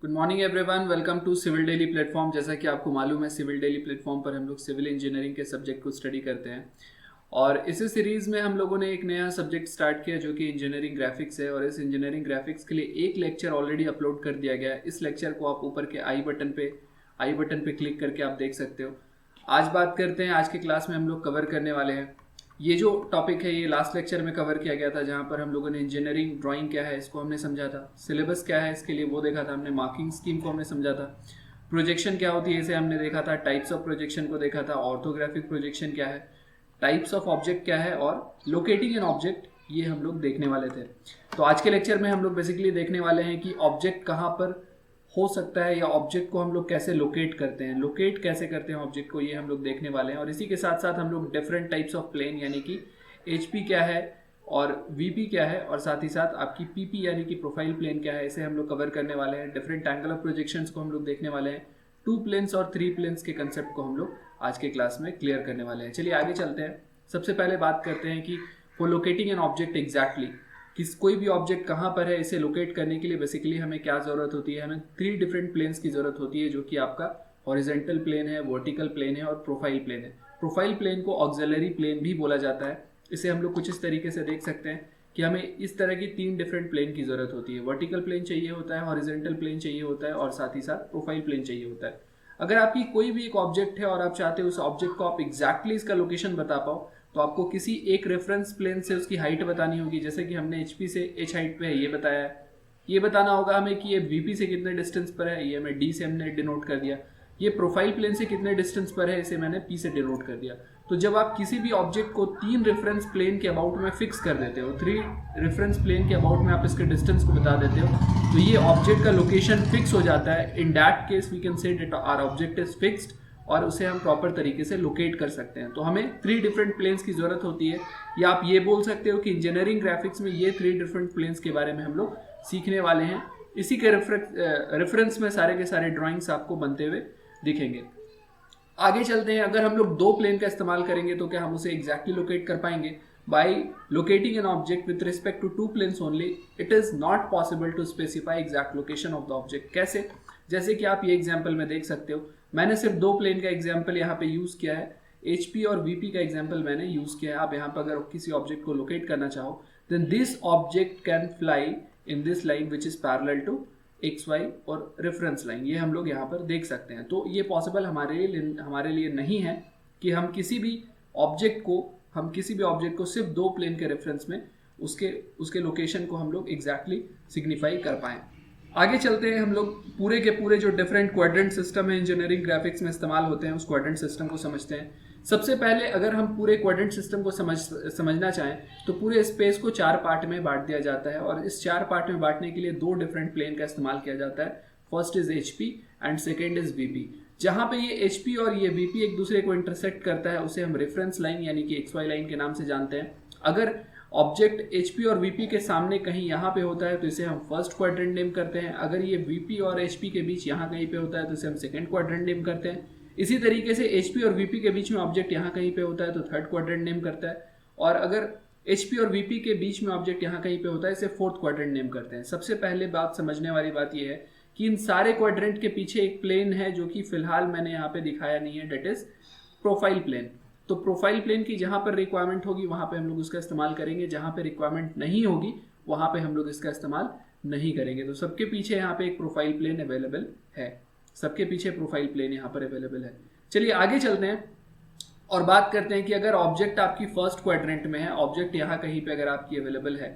Good morning everyone, welcome to Civil Daily platform. जैसा कि आपको मालूम है, सिविल डेली प्लेटफॉर्म पर हम लोग सिविल इंजीनियरिंग के सब्जेक्ट को स्टडी करते हैं और इसी सीरीज़ में हम लोगों ने एक नया सब्जेक्ट स्टार्ट किया जो कि इंजीनियरिंग ग्राफिक्स है। और इस इंजीनियरिंग ग्राफिक्स के लिए एक लेक्चर ऑलरेडी अपलोड कर दिया गया है। इस लेक्चर को आप ऊपर के आई बटन पे क्लिक करके आप देख सकते हो। आज बात करते हैं, आज के क्लास में हम लोग कवर करने वाले हैं ये जो टॉपिक है। ये लास्ट लेक्चर में कवर किया गया था, जहाँ पर हम लोगों ने इंजीनियरिंग ड्राइंग क्या है इसको हमने समझा था, सिलेबस क्या है इसके लिए वो देखा था हमने, मार्किंग स्कीम को हमने समझा था, प्रोजेक्शन क्या होती है इसे हमने देखा था, टाइप्स ऑफ प्रोजेक्शन को देखा था, ऑर्थोग्राफिक प्रोजेक्शन क्या है, टाइप्स ऑफ ऑब्जेक्ट क्या है और लोकेटिंग एन ऑब्जेक्ट, ये हम लोग देखने वाले थे। तो आज के लेक्चर में हम लोग बेसिकली देखने वाले हैं कि ऑब्जेक्ट कहाँ पर हो सकता है या ऑब्जेक्ट को हम लोग कैसे लोकेट करते हैं, लोकेट कैसे करते हैं ऑब्जेक्ट को, ये हम लोग देखने वाले हैं। और इसी के साथ साथ हम लोग डिफरेंट टाइप्स ऑफ प्लेन यानी कि एचपी क्या है और वीपी क्या है और साथ ही साथ आपकी पीपी यानी कि प्रोफाइल प्लेन क्या है, इसे हम लोग कवर करने वाले हैं। डिफरेंट एंगल ऑफ प्रोजेक्शंस को हम लोग देखने वाले हैं। 2 प्लेन्स और 3 प्लेन्स के कंसेप्ट को हम लोग आज के क्लास में क्लियर करने वाले हैं। चलिए आगे चलते हैं। सबसे पहले बात करते हैं कि for locating an object exactly, किस कोई भी ऑब्जेक्ट कहाँ पर है इसे लोकेट करने के लिए बेसिकली हमें क्या ज़रूरत होती है, हमें 3 डिफरेंट प्लेन्स की ज़रूरत होती है, जो कि आपका हॉरिजेंटल प्लेन है, वर्टिकल प्लेन है और प्रोफाइल प्लेन है। प्रोफाइल प्लेन को ऑक्सिलरी प्लेन भी बोला जाता है। इसे हम लोग कुछ इस तरीके से देख सकते हैं कि हमें इस तरह की 3 डिफरेंट प्लेन की ज़रूरत होती है। वर्टिकल प्लेन चाहिए होता है, हॉरिजेंटल प्लेन चाहिए होता है और साथ ही साथ प्रोफाइल प्लेन चाहिए होता है। अगर आपकी कोई भी एक ऑब्जेक्ट है और आप चाहते हो उस ऑब्जेक्ट को आप एग्जैक्टली इसका लोकेशन बता पाओ, तो आपको किसी एक रेफरेंस प्लेन से उसकी हाइट बतानी होगी। जैसे कि हमने एचपी से एच हाइट पे है ये बताया है, ये बताना होगा हमें कि ये वीपी से कितने डिस्टेंस पर है, ये हमें डी से हमने डिनोट कर दिया। ये प्रोफाइल प्लेन से कितने डिस्टेंस पर है, इसे मैंने पी से डिनोट कर दिया। तो जब आप किसी भी ऑब्जेक्ट को 3 रेफरेंस प्लेन के अबाउट में फिक्स कर देते हो, 3 रेफरेंस प्लेन के अबाउट में आप इसके डिस्टेंस को बता देते हो, तो ये ऑब्जेक्ट का लोकेशन फिक्स हो जाता है। In that case we can say that our object is fixed और उसे हम प्रॉपर तरीके से लोकेट कर सकते हैं। तो हमें 3 डिफरेंट प्लेन्स की जरूरत होती है, या आप ये बोल सकते हो कि इंजीनियरिंग ग्राफिक्स में ये 3 डिफरेंट प्लेन्स के बारे में हम लोग सीखने वाले हैं। इसी के रेफरेंस में सारे के सारे ड्राइंग्स आपको बनते हुए दिखेंगे। आगे चलते हैं। अगर हम लोग 2 प्लेन का इस्तेमाल करेंगे तो क्या हम उसे एग्जैक्टली लोकेट कर पाएंगे? By locating an object with respect to 2 planes only, it is not possible to specify exact location of the object. कैसे? जैसे कि आप ये एग्जाम्पल में देख सकते हो, मैंने सिर्फ 2 प्लेन का एग्जाम्पल यहाँ पे यूज किया है, एचपी और वीपी का एग्जाम्पल मैंने यूज किया है। आप यहाँ पर अगर किसी ऑब्जेक्ट को लोकेट करना चाहो, then this object can fly in this line which is parallel to X Y और रेफरेंस लाइन, ये हम लोग यहाँ पर देख सकते हैं। तो ये पॉसिबल हमारे लिए नहीं है कि हम किसी भी ऑब्जेक्ट को सिर्फ 2 प्लेन के रेफरेंस में उसके लोकेशन को हम लोग एग्जैक्टली सिग्निफाई कर पाएं। आगे चलते हैं। हम लोग पूरे के पूरे जो डिफरेंट क्वाड्रेंट सिस्टम है इंजीनियरिंग ग्राफिक्स में इस्तेमाल होते हैं, उस क्वाड्रेंट सिस्टम को समझते हैं। सबसे पहले अगर हम पूरे क्वाड्रेंट सिस्टम को समझना चाहें तो पूरे स्पेस को 4 पार्ट में बांट दिया जाता है और इस 4 पार्ट में बांटने के लिए 2 डिफरेंट प्लेन का इस्तेमाल किया जाता है। First is HP and second is VP. जहां पे ये एचपी और ये वीपी एक दूसरे को इंटरसेक्ट करता है उसे हम रेफरेंस लाइन यानी कि एक्स वाई लाइन के नाम से जानते हैं। अगर ऑब्जेक्ट एचपी और वीपी के सामने कहीं यहाँ पे होता है तो इसे हम फर्स्ट क्वाड्रेंट नेम करते हैं। अगर ये वीपी और एचपी के बीच यहाँ कहीं पे होता है तो इसे हम सेकंड क्वाड्रेंट नेम करते हैं। इसी तरीके से एचपी और वीपी के बीच में ऑब्जेक्ट यहाँ कहीं पे होता है तो थर्ड क्वाड्रेंट नेम करता है, और अगर एचपी और वीपी के बीच में ऑब्जेक्ट यहाँ कहीं पे होता है इसे फोर्थ क्वाड्रेंट नेम करते हैं। सबसे पहले बात समझने वाली बात यह है कि इन सारे क्वाड्रेंट के पीछे एक प्लेन है जो कि फिलहाल मैंने यहाँ पे दिखाया नहीं है, डेट इज प्रोफाइल प्लेन। तो प्रोफाइल प्लेन की जहां पर रिक्वायरमेंट होगी वहां पे हम लोग उसका इस्तेमाल करेंगे, जहां पे रिक्वायरमेंट नहीं होगी वहां पे हम लोग इसका इस्तेमाल नहीं करेंगे। तो सबके पीछे यहाँ पे एक प्रोफाइल प्लेन अवेलेबल है, सबके पीछे प्रोफाइल प्लेन यहाँ पर अवेलेबल है। चलिए आगे चलते हैं और बात करते हैं कि अगर ऑब्जेक्ट आपकी फर्स्ट क्वाड्रेंट में है, ऑब्जेक्ट यहाँ कहीं पे अगर आपकी अवेलेबल है,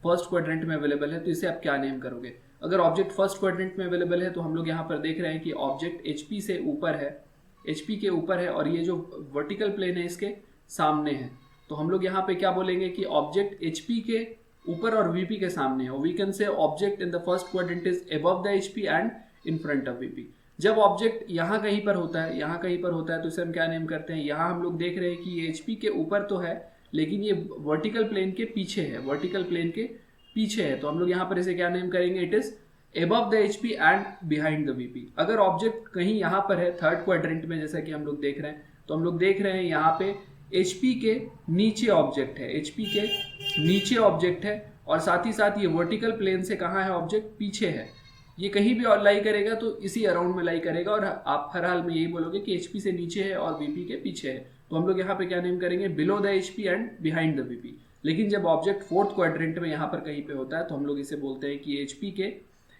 फर्स्ट क्वाड्रेंट में अवेलेबल है, तो इसे आप क्या नेम करोगे? अगर ऑब्जेक्ट फर्स्ट क्वाड्रेंट में अवेलेबल है तो हम लोग यहाँ पर देख रहे हैं कि ऑब्जेक्ट एचपी से ऊपर है, एचपी के ऊपर है और ये जो वर्टिकल प्लेन है इसके सामने है। तो हम लोग यहाँ पे क्या बोलेंगे कि ऑब्जेक्ट एचपी के ऊपर और वीपी के सामने है। We can say object in the first quadrant is above the HP and in front of VP. जब ऑब्जेक्ट यहाँ कहीं पर होता है तो इसे हम क्या नेम करते हैं? यहाँ हम लोग देख रहे हैं कि ये एचपी के ऊपर तो है लेकिन ये वर्टिकल प्लेन के पीछे है, तो हम लोग यहाँ पर इसे क्या नेम करेंगे? It is above the HP and behind the VP। अगर ऑब्जेक्ट कहीं यहाँ पर है थर्ड क्वाड्रेंट में, जैसा कि हम लोग देख रहे हैं, तो हम लोग देख रहे हैं यहाँ पे HP के नीचे ऑब्जेक्ट है, और साथ ही साथ ये वर्टिकल प्लेन से कहाँ है ऑब्जेक्ट? पीछे है। ये कहीं भी और लाई करेगा तो इसी अराउंड में लाई करेगा, और आप हर हाल में यही बोलोगे कि HP से नीचे है और VP के पीछे है। तो हम लोग यहाँ पे क्या नेम करेंगे, below the HP and behind the VP। लेकिन जब ऑब्जेक्ट फोर्थ क्वाड्रेंट में यहाँ पर कहीं पे होता है तो हम लोग इसे बोलते हैं कि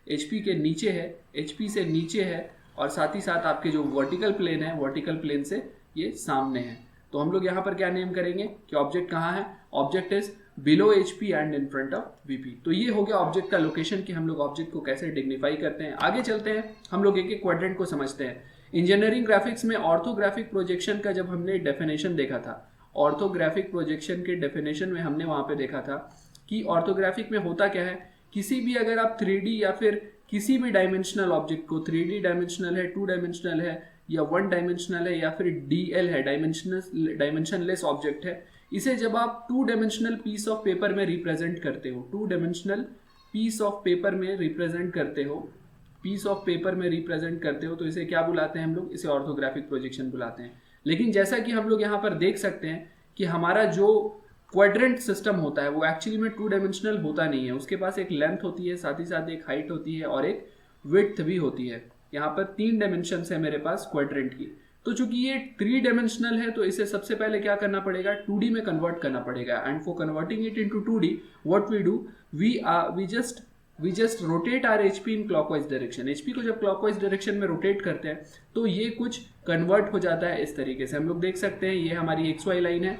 HP के नीचे है, HP से नीचे है, और साथ ही साथ आपके जो वर्टिकल प्लेन है, वर्टिकल प्लेन से ये सामने है। तो हम लोग यहाँ पर क्या नेम करेंगे कि ऑब्जेक्ट कहाँ है, object is below HP and in front of VP। तो ये हो गया ऑब्जेक्ट का लोकेशन कि हम लोग ऑब्जेक्ट को कैसे डिग्निफाई करते हैं। आगे चलते हैं, हम लोग एक एक क्वाड्रेंट को समझते हैं। इंजीनियरिंग ग्राफिक्स में ऑर्थोग्राफिक प्रोजेक्शन का जब हमने डेफिनेशन देखा था, ऑर्थोग्राफिक प्रोजेक्शन के डेफिनेशन में हमने वहां पे देखा था कि ऑर्थोग्राफिक में होता क्या है, किसी भी अगर आप 3D या फिर किसी भी डायमेंशनल ऑब्जेक्ट को, 3D डायमेंशनल है, 2 डायमेंशनल है, या 1 डायमेंशनल है, या फिर DL है, डायमेंशनलेस ऑब्जेक्ट है, इसे जब आप 2 डायमेंशनल पीस ऑफ पेपर में रिप्रेजेंट करते हो, 2 डायमेंशनल पीस ऑफ पेपर में रिप्रेजेंट करते हो, पीस ऑफ पेपर में रिप्रेजेंट करते हो, तो इसे क्या बुलाते हैं हम लोग, इसे ऑर्थोग्राफिक प्रोजेक्शन बुलाते हैं। लेकिन जैसा कि हम लोग यहाँ पर देख सकते हैं कि हमारा जो क्वाड्रेंट सिस्टम होता है वो एक्चुअली में 2 डायमेंशनल होता नहीं है, उसके पास एक लेंथ होती है, साथ ही साथ एक हाइट होती है और एक विड्थ भी होती है। यहाँ पर 3 डायमेंशन है मेरे पास क्वाड्रेंट की। तो चूंकि ये 3 डायमेंशनल है तो इसे सबसे पहले क्या करना पड़ेगा, 2D में कन्वर्ट करना पड़ेगा। And for converting it into 2D what we do, we just rotate our HP in clockwise direction. HP को जब क्लॉकवाइज डायरेक्शन में रोटेट करते हैं तो ये कुछ कन्वर्ट हो जाता है इस तरीके से। हम लोग देख सकते हैं ये हमारी XY लाइन है,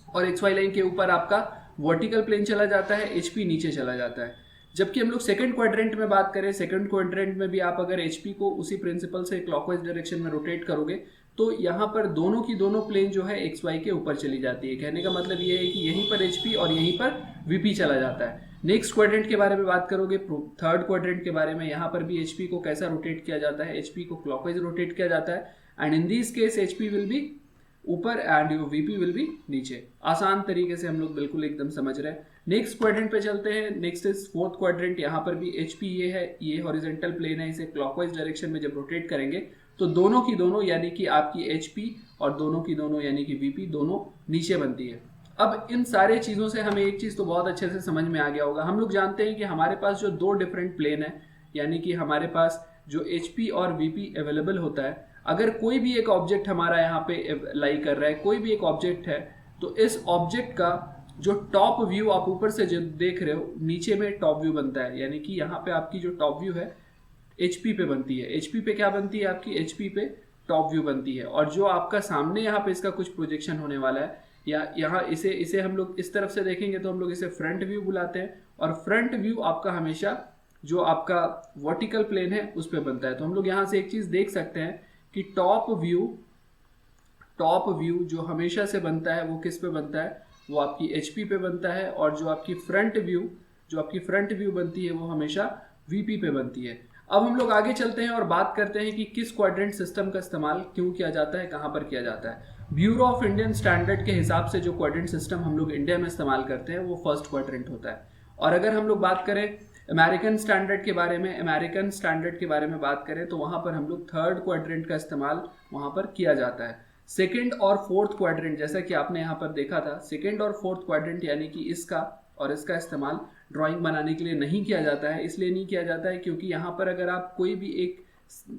और XY लाइन के ऊपर आपका वर्टिकल प्लेन चला जाता है, HP नीचे चला जाता है। जबकि हम लोग सेकंड क्वाड्रेंट में बात करें, सेकंड क्वाड्रेंट में भी आप अगर HP को उसी प्रिंसिपल से क्लॉकवाइज डायरेक्शन में रोटेट करोगे तो यहाँ पर दोनों की दोनों प्लेन जो है XY के ऊपर चली जाती है। कहने का मतलब ये है कि यहीं पर HP और यहीं पर VP चला जाता है। नेक्स्ट क्वाड्रेंट के बारे में बात करोगे, थर्ड क्वाड्रेंट के बारे में, यहाँ पर भी HP को कैसा रोटेट किया जाता है, HP को क्लॉकवाइज रोटेट किया जाता है, and in this case HP will be ऊपर and your VP will be नीचे। आसान तरीके से हम लोग बिल्कुल एकदम समझ रहे हैं। नेक्स्ट क्वाड्रेंट पे चलते हैं। Next is fourth quadrant. यहाँ पर भी HP ये है, ये हॉरिजॉन्टल प्लेन है, इसे क्लॉकवाइज डायरेक्शन में जब रोटेट करेंगे तो दोनों की दोनों यानी कि आपकी HP और दोनों की दोनों यानी कि VP दोनों नीचे बनती है। अब इन सारे चीज़ों से हमें एक चीज़ तो बहुत अच्छे से समझ में आ गया होगा। हम लोग जानते हैं कि हमारे पास जो 2 डिफरेंट प्लेन है, यानी कि हमारे पास जो HP और VP अवेलेबल होता है, अगर कोई भी एक ऑब्जेक्ट हमारा यहाँ पे लाई कर रहा है, कोई भी एक ऑब्जेक्ट है, तो इस ऑब्जेक्ट का जो टॉप व्यू आप ऊपर से जो देख रहे हो, नीचे में टॉप व्यू बनता है। यानी कि यहाँ पे आपकी जो टॉप व्यू है HP पे बनती है। HP पे क्या बनती है आपकी, HP पे टॉप व्यू बनती है। और जो आपका सामने यहाँ पे इसका कुछ प्रोजेक्शन होने वाला है, या यहाँ इसे हम लोग इस तरफ से देखेंगे तो हम लोग इसे फ्रंट व्यू बुलाते हैं। और फ्रंट व्यू आपका हमेशा जो आपका वर्टिकल प्लेन है उस पर बनता है। तो हम लोग यहाँ से एक चीज़ देख सकते हैं कि टॉप व्यू जो हमेशा से बनता है वो किस पे बनता है, वो आपकी HP पे बनता है। और जो आपकी फ्रंट व्यू बनती है वो हमेशा VP पे बनती है। अब हम लोग आगे चलते हैं और बात करते हैं कि किस क्वाड्रेंट सिस्टम का इस्तेमाल क्यों किया जाता है, कहाँ पर किया जाता है। ब्यूरो ऑफ इंडियन स्टैंडर्ड के हिसाब से जो क्वाड्रेंट सिस्टम हम लोग इंडिया में इस्तेमाल करते हैं वो फर्स्ट क्वाड्रेंट होता है। और अगर हम लोग बात करें अमेरिकन स्टैंडर्ड के बारे में बात करें तो वहाँ पर हम लोग थर्ड क्वाड्रेंट का इस्तेमाल वहाँ पर किया जाता है। सेकेंड और फोर्थ क्वाड्रेंट, जैसा कि आपने यहाँ पर देखा था, सेकेंड और फोर्थ क्वाड्रेंट यानी कि इसका और इसका इस्तेमाल ड्राइंग बनाने के लिए नहीं किया जाता है। इसलिए नहीं किया जाता है क्योंकि यहाँ पर अगर आप कोई भी एक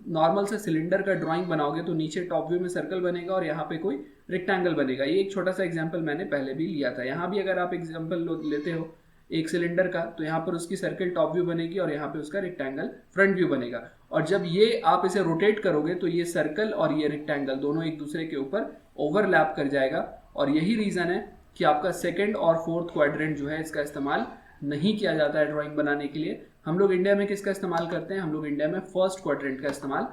नॉर्मल से सिलेंडर का ड्राइंग बनाओगे तो नीचे टॉप व्यू में सर्कल बनेगा और यहाँ पे कोई रेक्टेंगल बनेगा। ये एक छोटा सा एग्जाम्पल मैंने पहले भी लिया था। यहाँ भी अगर आप एग्जाम्पल लेते हो एक सिलेंडर का, तो यहाँ पर उसकी सर्कल टॉप व्यू बनेगी और यहाँ पे उसका रेक्टेंगल फ्रंट व्यू बनेगा। और जब ये आप इसे रोटेट करोगे तो ये सर्कल और ये रेक्टेंगल दोनों एक दूसरे के ऊपर ओवरलैप कर जाएगा। और यही रीज़न है कि आपका सेकेंड और फोर्थ क्वाड्रेंट जो है इसका इस्तेमाल नहीं किया जाता है ड्राइंग बनाने के लिए। हम लोग इंडिया में किसका इस्तेमाल करते हैं, हम लोग इंडिया में फर्स्ट क्वाड्रेंट का इस्तेमाल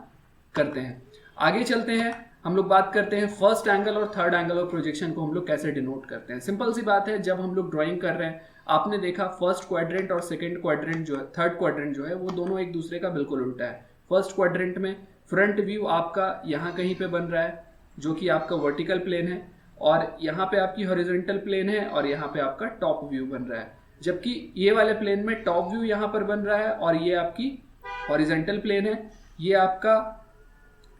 करते हैं। आगे चलते हैं, हम लोग बात करते हैं फर्स्ट एंगल और थर्ड एंगल ऑफ प्रोजेक्शन को हम लोग कैसे डिनोट करते हैं। सिंपल सी बात है, जब हम लोग ड्राइंग कर रहे हैं, आपने देखा फर्स्ट क्वाड्रेंट और सेकंड क्वाड्रेंट जो है, थर्ड क्वाड्रेंट जो है, वो दोनों एक दूसरे का बिल्कुल उल्टा है। फर्स्ट क्वाड्रेंट में फ्रंट व्यू आपका यहाँ कहीं पे बन रहा है जो कि आपका वर्टिकल प्लेन है, और यहाँ पे आपकी हॉरिजॉन्टल प्लेन है, और यहाँ पे आपका टॉप व्यू बन रहा है। जबकि ये वाले प्लेन में टॉप व्यू यहाँ पर बन रहा है और ये आपकी हॉरिजॉन्टल प्लेन है, ये आपका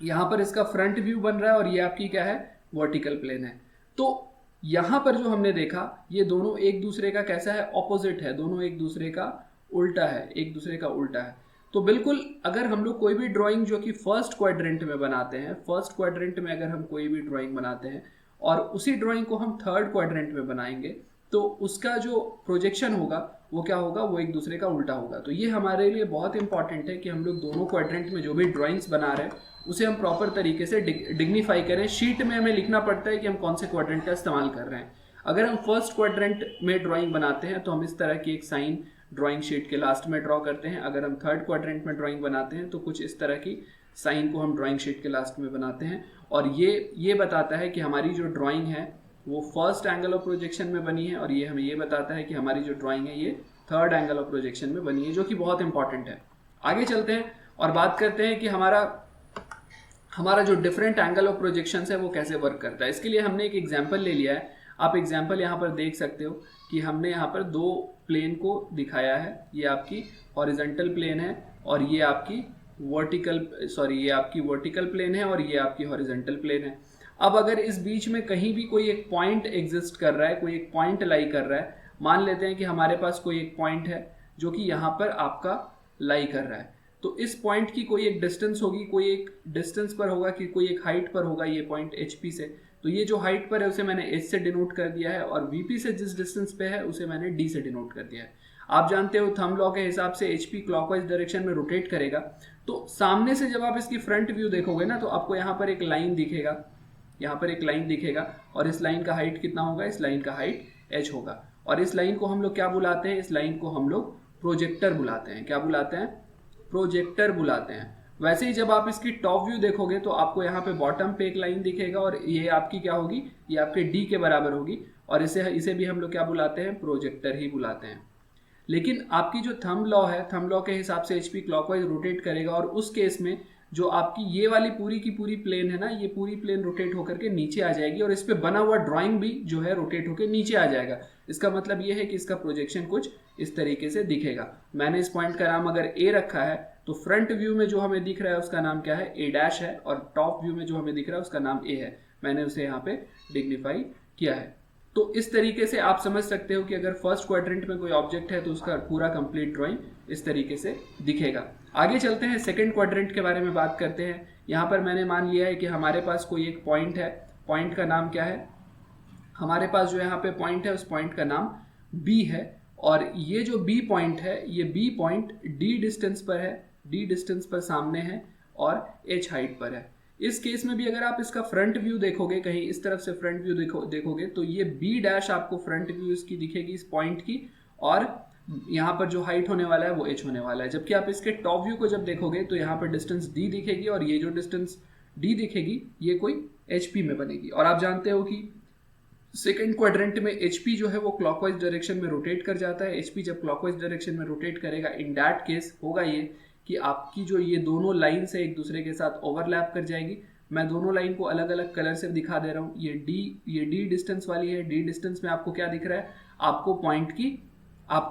यहाँ पर इसका फ्रंट व्यू बन रहा है और ये आपकी क्या है, वर्टिकल प्लेन है। तो यहाँ पर जो हमने देखा ये दोनों एक दूसरे का कैसा है, ऑपोजिट है, दोनों एक दूसरे का उल्टा है, एक दूसरे का उल्टा है। तो बिल्कुल अगर हम लोग कोई भी ड्राइंग जो कि फर्स्ट क्वाड्रेंट में बनाते हैं, फर्स्ट क्वाड्रेंट में अगर हम कोई भी ड्राइंग बनाते हैं और उसी ड्राइंग को हम थर्ड क्वाड्रेंट में बनाएंगे, तो उसका जो प्रोजेक्शन होगा वो क्या होगा, वो एक दूसरे का उल्टा होगा। तो ये हमारे लिए बहुत इंपॉर्टेंट है कि हम लोग दोनों क्वाड्रेंट में जो भी ड्राइंग्स बना रहे हैं उसे हम प्रॉपर तरीके से डिग्निफाई करें। शीट में हमें लिखना पड़ता है कि हम कौन से क्वाड्रेंट का इस्तेमाल कर रहे हैं। अगर हम फर्स्ट क्वाड्रेंट में ड्राइंग बनाते हैं तो हम इस तरह की एक साइन ड्राइंग शीट के लास्ट में ड्रॉ करते हैं। अगर हम थर्ड क्वाड्रेंट में ड्राइंग बनाते हैं तो कुछ इस तरह की साइन को हम ड्राइंग शीट के लास्ट में बनाते हैं, और ये बताता है कि हमारी जो ड्राइंग है वो फर्स्ट एंगल ऑफ प्रोजेक्शन में बनी है, और ये हमें ये बताता है कि हमारी जो ड्राइंग है ये थर्ड एंगल ऑफ प्रोजेक्शन में बनी है, जो कि बहुत इंपॉर्टेंट है। आगे चलते हैं और बात करते हैं कि हमारा जो डिफरेंट एंगल ऑफ प्रोजेक्शन है वो कैसे वर्क करता है। इसके लिए हमने एक एग्जाम्पल ले लिया है। आप एग्जाम्पल यहाँ पर देख सकते हो कि हमने यहाँ पर दो प्लेन को दिखाया है। ये आपकी हॉरिजॉन्टल प्लेन है और ये आपकी वर्टिकल प्लेन है और ये आपकी हॉरिजॉन्टल प्लेन है। अब अगर इस बीच में कहीं भी कोई एक पॉइंट एग्जिस्ट कर रहा है, कोई एक पॉइंट लाई कर रहा है, मान लेते हैं कि हमारे पास कोई एक पॉइंट है जो कि यहाँ पर आपका लाई कर रहा है, तो इस पॉइंट की कोई एक डिस्टेंस होगी, कोई एक डिस्टेंस पर होगा कि कोई एक हाइट पर होगा ये पॉइंट HP से। तो ये जो हाइट पर है उसे मैंने H से डिनोट कर दिया है, और VP से जिस डिस्टेंस पे है उसे मैंने D से डिनोट कर दिया है। आप जानते हो थंब लॉ के हिसाब से HP क्लॉकवाइज डायरेक्शन में रोटेट करेगा, तो सामने से जब आप इसकी फ्रंट व्यू देखोगे ना तो आपको यहाँ पर एक लाइन दिखेगा, यहाँ पर एक लाइन दिखेगा, और इस लाइन का हाइट कितना होगा, इस लाइन का हाइट H होगा। और इस लाइन को हम लोग क्या बुलाते हैं, इस लाइन को हम लोग प्रोजेक्टर बुलाते हैं। क्या बुलाते हैं, प्रोजेक्टर बुलाते हैं। वैसे ही जब आप इसकी टॉप व्यू देखोगे तो आपको यहाँ पे बॉटम पे एक लाइन दिखेगा, और ये आपकी क्या होगी, ये आपके D के बराबर होगी, और इसे भी हम लोग क्या बुलाते हैं, प्रोजेक्टर ही बुलाते हैं। लेकिन आपकी जो थंब लॉ है, थंब लॉ के हिसाब से HP क्लॉकवाइज रोटेट करेगा, और उस केस में जो आपकी ये वाली पूरी की पूरी प्लेन है ना, ये पूरी प्लेन रोटेट होकर के नीचे आ जाएगी, और इस पे बना हुआ ड्राइंग भी जो है रोटेट होकर नीचे आ जाएगा। इसका मतलब ये है कि इसका प्रोजेक्शन कुछ इस तरीके से दिखेगा। मैंने इस पॉइंट का नाम अगर A रखा है तो फ्रंट व्यू में जो हमें दिख रहा है उसका नाम क्या है, A' है, और टॉप व्यू में जो हमें दिख रहा है उसका नाम A है। मैंने उसे यहाँ पे डिग्निफाई किया है। तो इस तरीके से आप समझ सकते हो कि अगर फर्स्ट क्वाड्रेंट में कोई ऑब्जेक्ट है तो उसका पूरा कंप्लीट ड्राइंग इस तरीके से दिखेगा। आगे चलते हैं, सेकंड क्वाड्रेंट के बारे में बात करते हैं। यहाँ पर मैंने मान लिया है कि हमारे पास कोई एक पॉइंट है, पॉइंट का नाम क्या है, हमारे पास जो यहाँ पे पॉइंट है उस पॉइंट का नाम B है, और ये जो B पॉइंट है, ये B पॉइंट D डिस्टेंस पर है, D डिस्टेंस पर सामने है और H हाइट पर है। इस केस में भी अगर आप इसका फ्रंट व्यू देखोगे, कहीं इस तरफ से फ्रंट व्यू देखोगे तो ये B' आपको फ्रंट व्यू इसकी दिखेगी इस पॉइंट की, और यहाँ पर जो हाइट होने वाला है वो H होने वाला है। जबकि आप इसके टॉप व्यू को जब देखोगे तो यहाँ पर डिस्टेंस D दिखेगी, और ये जो डिस्टेंस D दिखेगी ये कोई HP में बनेगी। और आप जानते हो कि सेकेंड क्वाड्रेंट में HP जो है वो क्लॉकवाइज डायरेक्शन में रोटेट कर जाता है। HP जब क्लॉकवाइज डायरेक्शन में रोटेट करेगा, इन दैट केस होगा ये कि आपकी जो ये दोनों लाइन से एक दूसरे के साथ ओवरलैप कर जाएगी। मैं दोनों लाइन को अलग अलग कलर से दिखा दे रहा हूँ। ये D डिस्टेंस वाली है, D डिस्टेंस में आपको क्या दिख रहा है, आपको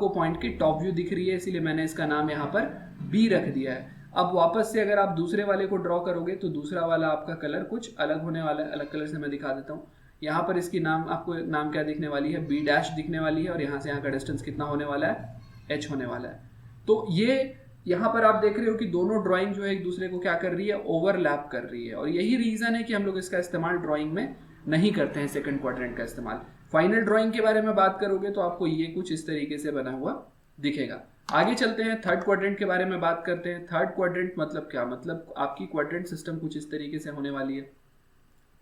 पॉइंट की टॉप व्यू दिख रही है, इसीलिए मैंने इसका नाम यहाँ पर B रख दिया है। अब वापस से अगर आप दूसरे वाले को ड्रॉ करोगे तो दूसरा वाला आपका कलर कुछ अलग होने वाला है। अलग कलर से मैं दिखा देता हूँ। यहाँ पर इसकी आपको नाम क्या दिखने वाली है, B' दिखने वाली है, और यहाँ से यहाँ का डिस्टेंस कितना होने वाला है, H होने वाला है। तो ये यहाँ पर आप देख रहे हो कि दोनों ड्राइंग जो है एक दूसरे को क्या कर रही है, ओवरलैप कर रही है, और यही रीजन है कि हम लोग इसका इस्तेमाल ड्राइंग में नहीं करते हैं, सेकंड क्वाड्रेंट का इस्तेमाल। फाइनल ड्राइंग के बारे में बात करोगे तो आपको ये कुछ इस तरीके से बना हुआ दिखेगा। आगे चलते हैं, थर्ड क्वाड्रेंट के बारे में बात करते हैं। थर्ड क्वाड्रेंट मतलब क्या, मतलब आपकी क्वाड्रेंट सिस्टम कुछ इस तरीके से होने वाली है।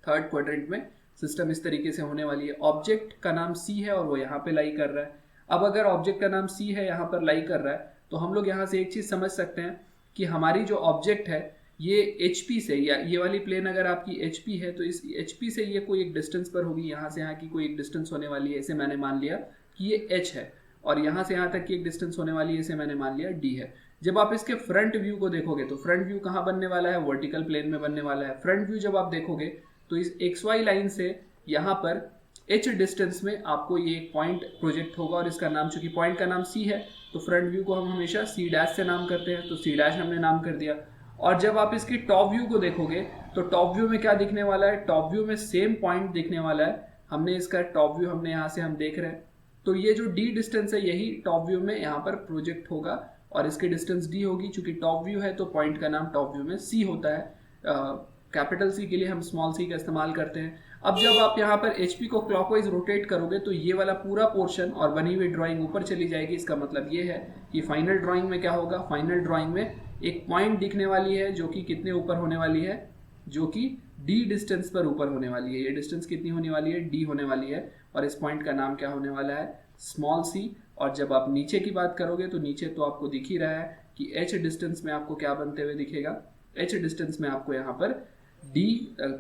थर्ड क्वाड्रेंट में सिस्टम इस तरीके से होने वाली है। ऑब्जेक्ट का नाम C है और वो यहाँ पे लाई कर रहा है। अब अगर ऑब्जेक्ट का नाम C है, यहाँ पर लाई कर रहा है, तो हम लोग यहाँ से एक चीज समझ सकते हैं कि हमारी जो ऑब्जेक्ट है ये HP से, या ये वाली प्लेन अगर आपकी HP है तो इस HP से ये कोई एक डिस्टेंस पर होगी, यहाँ से यहाँ की कोई एक डिस्टेंस होने वाली है, इसे मैंने मान लिया कि ये H है, और यहाँ से यहाँ तक की एक डिस्टेंस होने वाली है, इसे मैंने मान लिया D है। जब आप इसके फ्रंट व्यू को देखोगे तो फ्रंट व्यू कहाँ बनने वाला है, वर्टिकल प्लेन में बनने वाला है। फ्रंट व्यू जब आप देखोगे तो इस XY लाइन से यहाँ पर H डिस्टेंस में आपको ये एक पॉइंट प्रोजेक्ट होगा, और इसका नाम, चूंकि पॉइंट का नाम C है तो फ्रंट व्यू को हम हमेशा C' से नाम करते हैं, तो C' हमने नाम कर दिया। और जब आप इसकी टॉप व्यू को देखोगे तो टॉप व्यू में क्या दिखने वाला है, टॉप व्यू में सेम पॉइंट दिखने वाला है। हमने इसका टॉप व्यू हमने यहाँ से हम देख रहे हैं, तो ये जो D डिस्टेंस है यही टॉप व्यू में यहाँ पर प्रोजेक्ट होगा, और इसकी डिस्टेंस d होगी। चूंकि टॉप व्यू है तो पॉइंट का नाम टॉप व्यू में c होता है, कैपिटल C के लिए हम स्मॉल c का इस्तेमाल करते हैं। अब जब आप यहाँ पर HP को क्लॉकवाइज रोटेट करोगे तो ये वाला पूरा पोर्शन और बनी हुई ड्राइंग ऊपर चली जाएगी। इसका मतलब ये है कि फाइनल ड्राइंग में क्या होगा, फाइनल ड्राइंग में एक पॉइंट दिखने वाली है जो कि कितने ऊपर होने वाली है, जो कि d डिस्टेंस पर ऊपर होने वाली है। ये डिस्टेंस कितनी होने वाली है, d होने वाली है, और इस पॉइंट का नाम क्या होने वाला है, स्मॉल c। और जब आप नीचे की बात करोगे तो नीचे तो आपको दिख ही रहा है कि h डिस्टेंस में आपको क्या बनते हुए दिखेगा, h डिस्टेंस में आपको यहाँ पर d,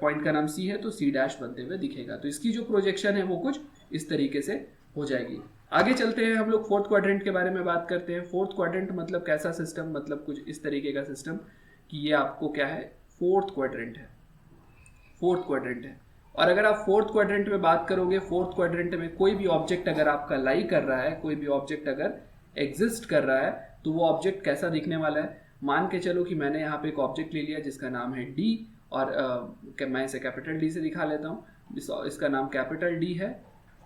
पॉइंट का नाम c है तो c डैश बनते हुए दिखेगा। तो इसकी जो प्रोजेक्शन है वो कुछ इस तरीके से हो जाएगी। आगे चलते हैं, हम लोग फोर्थ क्वाड्रेंट के बारे में बात करते हैं। फोर्थ क्वाड्रेंट मतलब कैसा सिस्टम, मतलब कुछ इस तरीके का सिस्टम कि ये आपको क्या है, फोर्थ क्वाड्रेंट है, फोर्थ क्वाड्रेंट है। और अगर आप फोर्थ क्वाड्रेंट में बात करोगे, फोर्थ क्वाड्रेंट में कोई भी ऑब्जेक्ट अगर आपका लाई कर रहा है, कोई भी ऑब्जेक्ट अगर एग्जिस्ट कर रहा है तो वो ऑब्जेक्ट कैसा दिखने वाला है। मान के चलो कि मैंने यहाँ पे एक ऑब्जेक्ट ले लिया जिसका नाम है डी, और मैं इसे कैपिटल डी से दिखा लेता हूँ। इसका नाम कैपिटल डी है,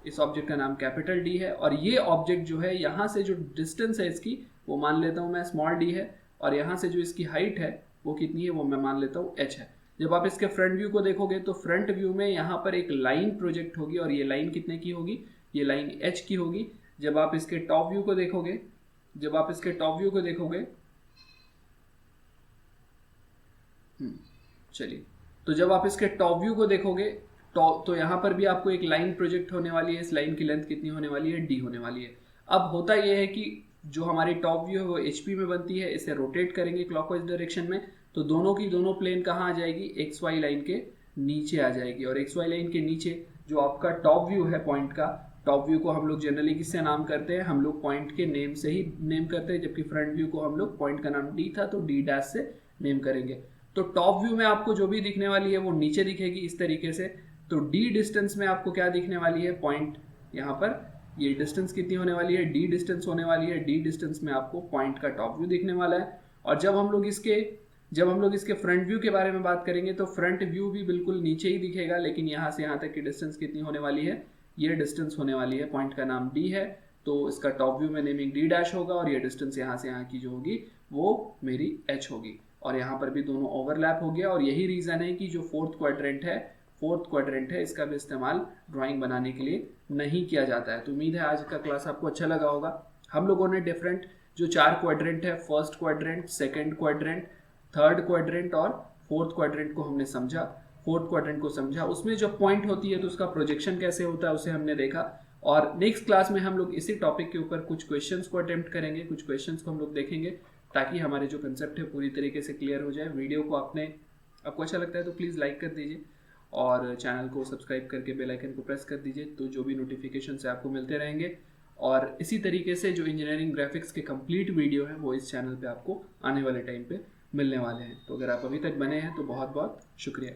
इस ऑब्जेक्ट का नाम कैपिटल डी है, और ये ऑब्जेक्ट जो है यहाँ से जो डिस्टेंस है इसकी वो मान लेता हूँ मैं स्मॉल डी है, और यहाँ से जो इसकी हाइट है वो कितनी है वो मैं मान लेता हूँ h है। जब आप इसके फ्रंट व्यू को देखोगे तो फ्रंट व्यू में यहाँ पर एक लाइन प्रोजेक्ट होगी, और ये लाइन कितने की होगी, ये लाइन h की होगी। जब आप इसके टॉप व्यू को देखोगे, जब आप इसके टॉप व्यू को देखोगे, चलिए, तो जब आप इसके टॉप व्यू को देखोगे तो यहाँ पर भी आपको एक लाइन प्रोजेक्ट होने वाली है। इस लाइन की लेंथ कितनी होने वाली है, d होने वाली है। अब होता यह है कि जो हमारी टॉप व्यू है वो HP में बनती है, इसे रोटेट करेंगे क्लॉकवाइज डायरेक्शन में तो दोनों की दोनों प्लेन कहाँ आ जाएगी, XY लाइन के नीचे आ जाएगी। और XY लाइन के नीचे जो आपका टॉप व्यू है पॉइंट का, टॉप व्यू को हम लोग जनरली किससे नाम करते हैं, हम लोग पॉइंट के नेम से ही नेम करते हैं, जबकि फ्रंट व्यू को हम लोग, पॉइंट का नाम D था तो D डैश से नेम करेंगे। तो टॉप व्यू में आपको जो भी दिखने वाली है वो नीचे दिखेगी इस तरीके से। तो d डिस्टेंस में आपको क्या दिखने वाली है, पॉइंट, यहाँ पर ये डिस्टेंस कितनी होने वाली है, d डिस्टेंस होने वाली है। d डिस्टेंस में आपको पॉइंट का टॉप व्यू दिखने वाला है। और जब हम लोग इसके फ्रंट व्यू के बारे में बात करेंगे तो फ्रंट व्यू भी बिल्कुल नीचे ही दिखेगा, लेकिन यहाँ से यहाँ तक की डिस्टेंस कितनी होने वाली है, ये डिस्टेंस होने वाली है, पॉइंट का नाम d है तो इसका टॉप व्यू में नेमिंग d डैश होगा, और ये डिस्टेंस यहाँ से यहाँ की जो होगी वो मेरी h होगी। और यहाँ पर भी दोनों ओवरलैप हो गया, और यही रीज़न है कि जो फोर्थ क्वाड्रेंट है इसका भी इस्तेमाल ड्राइंग बनाने के लिए नहीं किया जाता है। तो उम्मीद है आज का क्लास आपको अच्छा लगा होगा। हम लोगों ने डिफरेंट जो 4 क्वाड्रेंट है, first quadrant, second quadrant, third quadrant और फोर्थ क्वाड्रेंट को हमने समझा। फोर्थ क्वाड्रेंट को समझा, उसमें जब पॉइंट होती है तो उसका प्रोजेक्शन कैसे होता है उसे हमने देखा। और नेक्स्ट क्लास में हम लोग इसी टॉपिक के ऊपर कुछ क्वेश्चंस को अटेम्प्ट करेंगे, कुछ क्वेश्चंस को हम लोग देखेंगे ताकि हमारे जो कंसेप्ट है पूरी तरीके से क्लियर हो जाए। वीडियो को आपको अच्छा लगता है तो प्लीज़ लाइक कर दीजिए, और चैनल को सब्सक्राइब करके बेल आइकन को प्रेस कर दीजिए, तो जो भी नोटिफिकेशन है आपको मिलते रहेंगे। और इसी तरीके से जो इंजीनियरिंग ग्राफिक्स के कंप्लीट वीडियो है वो इस चैनल पे आपको आने वाले टाइम पे मिलने वाले हैं। तो अगर आप अभी तक बने हैं तो बहुत बहुत शुक्रिया।